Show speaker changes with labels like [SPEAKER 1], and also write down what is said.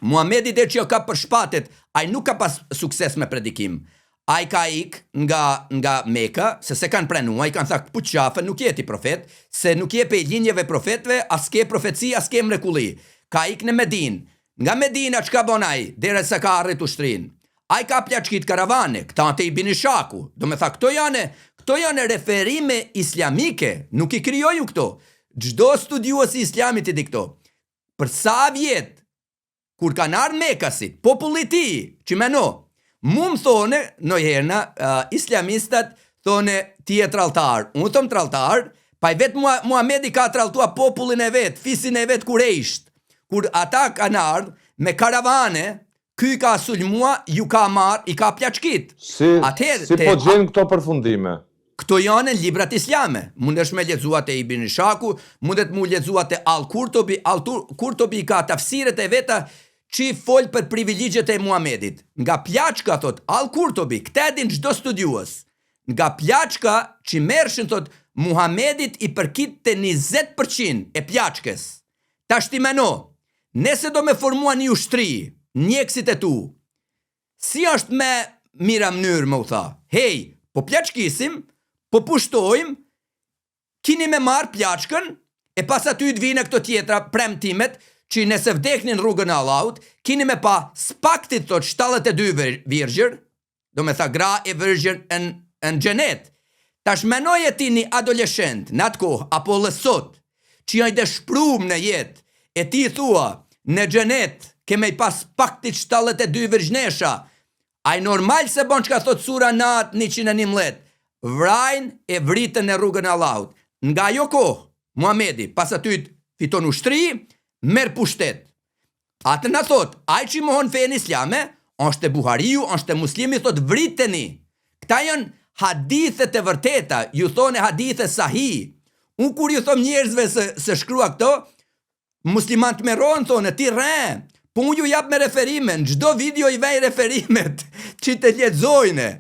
[SPEAKER 1] Muhamedi dhe që ka për shpatet, ai nuk ka pas sukses me predikim. Ai ka ik nga Meka, se kanë pranu, ai kanë thakë puç qafe, nuk jeti profet, se nuk je pe linjeve profetve, as ke profeci, as ke mrekulli. Ka ik në Medin. Nga Medina çka bon ai, deri sa ka arrit ushtrin. Ai ka plaçkit karavane, këta te i bini shaku. Do me tha, këto janë referime islamike, nuk i krijoju këto. Çdo studiues i islamit i di këto. Për sa vjet, kur kanë ardhur Mekasit, populli ti, që meno, mu më thone, nojherna, islamistat thone ti e tralltar, unë thom tralltar, pa i vetë Muhamedi ka tralltua popullin e vetë, fisin e vetë kuresht, kur ata kanë ardhur me karavane, ky ka sulmua, ju ka marr, i ka plaçkit.
[SPEAKER 2] Si po gjen këto përfundime?
[SPEAKER 1] Këto janë në librat islame. Mundesh me lexuat e Ibn Shaku, mundet mu lexuat e Al-Kurtubi. Al-Kurtubi ka tafsiret e veta që fol për privilegjet e Muhamedit. Nga plaçka, thot Al-Kurtubi, këta din çdo studiues. Nga plaçka që merrshin, thot Muhamedit i përkit të 20% e plaçkes. Tash ti meno, nëse do me formua një ushtri, njekësit e tu, si është me mira mënyrë më u tha, hej, po plaçkisim, po pushtojmë, kini me marë plaçkën, e pas aty të vine këto tjetra premtimet, që nëse vdeknin rrugën e Allahut, kini me pa spaktit thot 72 virgjër, do me tha gra e virgjër në xhenet. Tash menoj e ti një adoleshent, në atë kohë, apo lësot, që janë dhe shprum në jetë, e ti thua, në xhenet, keme i pas spaktit 72 virgjnesha, aj normal se bon që ka thot sura nat 111, vrajnë e vritën e rrugën e Allahut. Nga jo kohë, Muhamedi, pas aty fiton ushtri, merë pushtet. Atë në thot, aj që i mohon fejnë islame, është e Buhariu, është e Muslimi, thot vriteni. Këta janë hadithet e vërteta, ju thone hadithet sahih. Unë kur ju thom njerëzve se shkrua këto, muslimant me ronë thone, ti re, po unë ju jap me referime, në gjdo video i vej referimet, që të lexojnë.